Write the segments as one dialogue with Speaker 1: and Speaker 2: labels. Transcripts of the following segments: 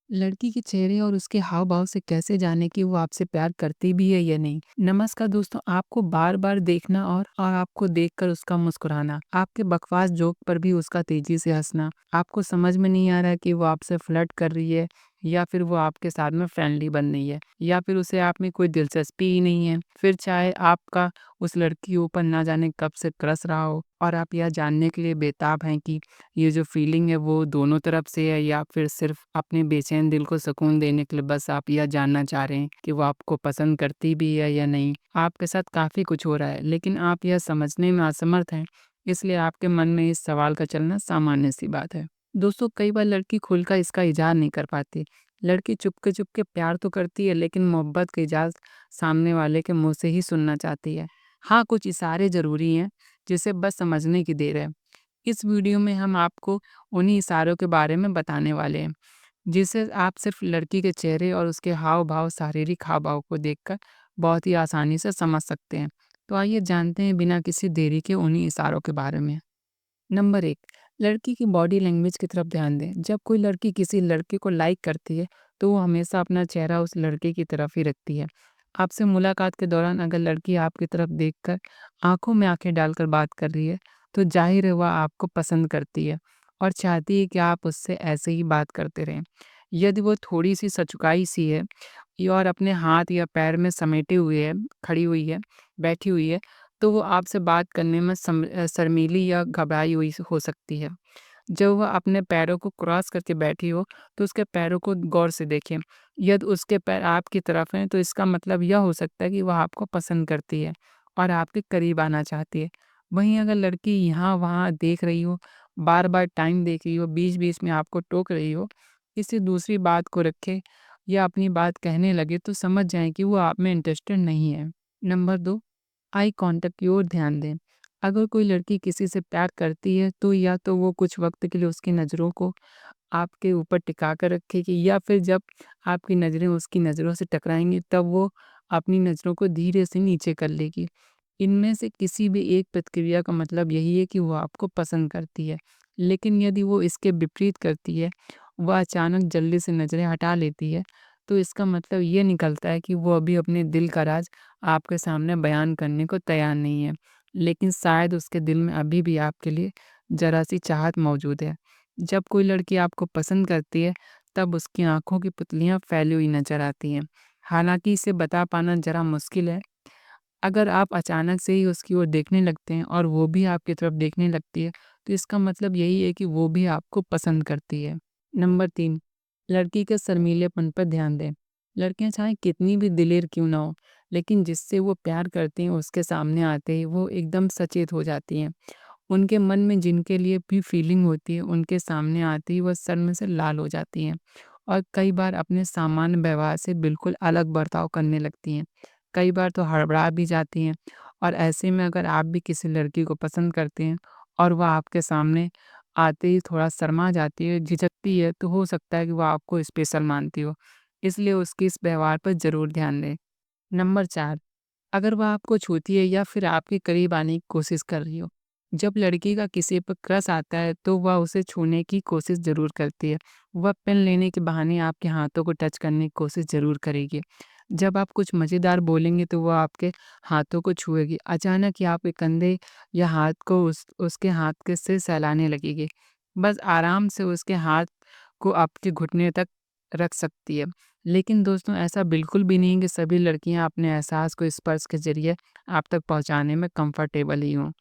Speaker 1: लड़की के चेहरे और उसके हाव-भाव से कैसे जानें कि वो आपसे प्यार करती भी है या नहीं? नमस्कार दोस्तों, आपको बार-बार देखना और आपको देखकर उसका मुस्कुराना, आपके बकवास जोक पर भी उसका तेज़ी से हँसना, आपको समझ में नहीं आ रहा है कि वो आपसे फ्लर्ट कर रही है या फिर वो आपके साथ में फ्रेंडली बन रही है या फिर उसे आप में कोई दिलचस्पी ही नहीं है। फिर चाहे आपका उस लड़की के ऊपर ना जाने कब से क्रश रहा हो और आप यह जानने के लिए बेताब हैं कि ये जो फीलिंग है वो दोनों तरफ से है या फिर सिर्फ अपने बेचैन दिल को सुकून देने के लिए बस आप यह जानना चाह रहे हैं कि वो आपको पसंद करती भी है या नहीं। आपके साथ काफ़ी कुछ हो रहा है लेकिन आप यह समझने में असमर्थ हैं, इसलिए आपके मन में इस सवाल का चलना सामान्य सी बात है। दोस्तों, कई बार लड़की खुलकर इसका इज़हार नहीं कर पाती। लड़की चुपके-चुपके प्यार तो करती है लेकिन मोहब्बत का इज़हार सामने वाले के मुँह से ही सुनना चाहती है। हाँ, कुछ इशारे ज़रूरी हैं, जिसे बस समझने की देर है। इस वीडियो में हम आपको उन्हीं इशारों के बारे में बताने वाले हैं, जिसे आप सिर्फ लड़की के चेहरे और उसके हाव-भाव, शारीरिक हाव-भाव को देखकर बहुत ही आसानी से समझ सकते हैं। तो आइए जानते हैं बिना किसी देरी के उन्हीं इशारों के बारे में। नंबर 1, लड़की की बॉडी लैंग्वेज की तरफ ध्यान दें। जब कोई लड़की किसी लड़के को लाइक करती है, तो वो हमेशा अपना चेहरा उस लड़के की तरफ ही रखती है। आपसे मुलाकात के दौरान अगर लड़की आपकी तरफ देखकर आँखों में आँखें डालकर बात कर रही है, तो ज़ाहिर है वह आपको पसंद करती है और चाहती है कि आप उससे ऐसे ही बात करते रहें। यदि वो थोड़ी-सी सचुकाई सी है और अपने हाथ या पैर में समेटे हुए है, खड़ी हुई है, बैठी हुई है, तो वो आपसे बात करने में शर्मीली या घबराई हुई हो सकती है। जब वह अपने पैरों को क्रॉस करके बैठी हो, तो उसके पैरों को गौर से देखें। यदि उसके पैर आपकी तरफ हैं, तो इसका मतलब यह हो सकता है कि वह आपको पसंद करती है और आपके करीब आना चाहती है। वहीं अगर लड़की यहाँ-वहाँ देख रही हो, बार-बार टाइम देख रही हो, बीच-बीच में आपको टोक रही हो, किसी दूसरी बात को रखे या अपनी बात कहने लगे, तो समझ जाएँ कि वो आप में इंटरेस्टेड नहीं है। नंबर 2, आई कॉन्टैक्ट की ओर ध्यान दें। अगर कोई लड़की किसी से प्यार करती है तो या तो वो कुछ वक़्त के लिए उसकी नज़रों को आपके ऊपर टिका कर रखेगी या फिर जब आपकी नज़रें उसकी नज़रों से टकराएँगी तब वो अपनी नज़रों को धीरे से नीचे कर लेगी। इनमें से किसी भी एक प्रतिक्रिया का मतलब यही है कि वो आपको पसंद करती है। लेकिन यदि वो इसके विपरीत करती है, वह अचानक जल्दी से नज़रें हटा लेती है, तो इसका मतलब ये निकलता है कि वो अभी अपने दिल का राज़ आपके सामने बयान करने को तैयार नहीं है। लेकिन शायद उसके दिल में अभी भी आपके लिए ज़रा-सी चाहत मौजूद है। जब कोई लड़की आपको पसंद करती है, तब उसकी आँखों की पुतलियाँ फैली हुई नज़र आती हैं। हालाँकि इसे बता पाना ज़रा मुश्किल है। अगर आप अचानक से ही उसकी ओर देखने लगते हैं और वो भी आपकी तरफ देखने लगती है, तो इसका मतलब यही है कि वो भी आपको पसंद करती है। नंबर 3, लड़की के शर्मीलेपन पर ध्यान दें। लड़कियाँ चाहे कितनी भी दिलेर क्यों ना हो, लेकिन जिससे वो प्यार करती हैं उसके सामने आते ही वो एकदम सचेत हो जाती हैं। उनके मन में जिनके लिए भी फीलिंग होती है, उनके सामने आते ही वह शर्म से लाल हो जाती हैं और कई बार अपने सामान्य व्यवहार से बिल्कुल अलग बर्ताव करने लगती हैं। कई बार तो हड़बड़ा भी जाती हैं और ऐसे में अगर आप भी किसी लड़की को पसंद करते हैं और वह आपके सामने आते ही थोड़ा शर्मा जाती है, झिझकती है, तो हो सकता है कि वो आपको स्पेशल मानती हो। इसलिए उसके इस व्यवहार पर ज़रूर ध्यान दें। नंबर 4, अगर वह आपको छूती है या फिर आपके करीब आने की कोशिश कर रही हो। जब लड़की का किसी पर क्रश आता है तो वह उसे छूने की कोशिश ज़रूर करती है। वह पेन लेने के बहाने आपके हाथों को टच करने की कोशिश ज़रूर करेगी। जब आप कुछ मज़ेदार बोलेंगे तो वह आपके हाथों को छुएगी। अचानक ही आपके कंधे या हाथ को उसके हाथ के से सहलाने लगेगी। बस आराम से उसके हाथ को आपके घुटने तक रख सकती है। लेकिन दोस्तों, ऐसा बिल्कुल भी नहीं कि सभी लड़कियां अपने एहसास को स्पर्श के ज़रिए आप तक पहुंचाने में कंफर्टेबल ही हों।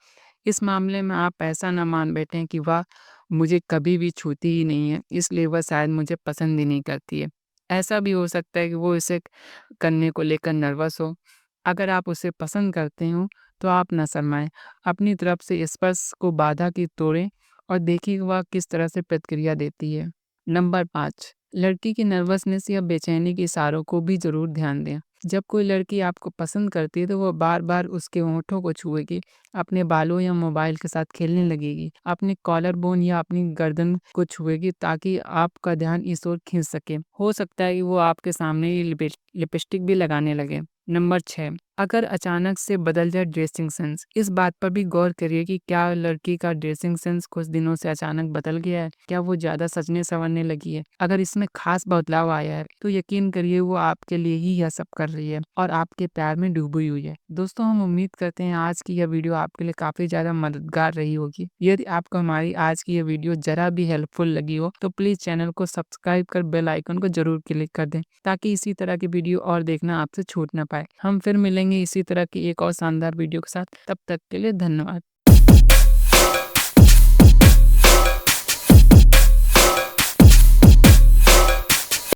Speaker 1: इस मामले में आप ऐसा ना मान बैठें कि वह मुझे कभी भी छूती ही नहीं है, इसलिए वह शायद मुझे पसंद ही नहीं करती है। ऐसा भी हो सकता है कि वो इसे करने को लेकर नर्वस हो। अगर आप उसे पसंद करते हो, तो आप ना शर्माएँ। अपनी तरफ से स्पर्श को बाधा की तोड़ें और देखिए कि वह किस तरह से प्रतिक्रिया देती है। नंबर 5, लड़की की नर्वसनेस या बेचैनी के इशारों को भी ज़रूर ध्यान दें। जब कोई लड़की आपको पसंद करती है तो वो बार-बार उसके होठों को छुएगी, अपने बालों या मोबाइल के साथ खेलने लगेगी, अपने कॉलर बोन या अपनी गर्दन को छुएगी ताकि आपका ध्यान इस ओर खींच सके। हो सकता है कि वो आपके सामने ही लिपस्टिक भी लगाने लगे। नंबर 6, अगर अचानक से बदल जाए ड्रेसिंग सेंस, इस बात पर भी गौर करिए कि क्या लड़की का ड्रेसिंग सेंस कुछ दिनों से अचानक बदल गया है, क्या वो ज़्यादा सजने-संवरने लगी है। अगर इसमें खास बदलाव आया है, तो यकीन करिए वो आपके लिए ही यह सब कर रही है और आपके प्यार में डूबी हुई है। दोस्तों, हम उम्मीद करते हैं आज की यह वीडियो आपके लिए काफ़ी ज़्यादा मददगार रही होगी। यदि आपको हमारी आज की यह वीडियो ज़रा भी हेल्पफुल लगी हो, तो प्लीज़ चैनल को सब्सक्राइब कर बेल आइकन को ज़रूर क्लिक कर दें, ताकि इसी तरह की वीडियो और देखना आपसे छूट ना पाए। हम फिर मिलेंगे इसी तरह की एक और शानदार वीडियो के साथ। तब तक के लिए धन्यवाद।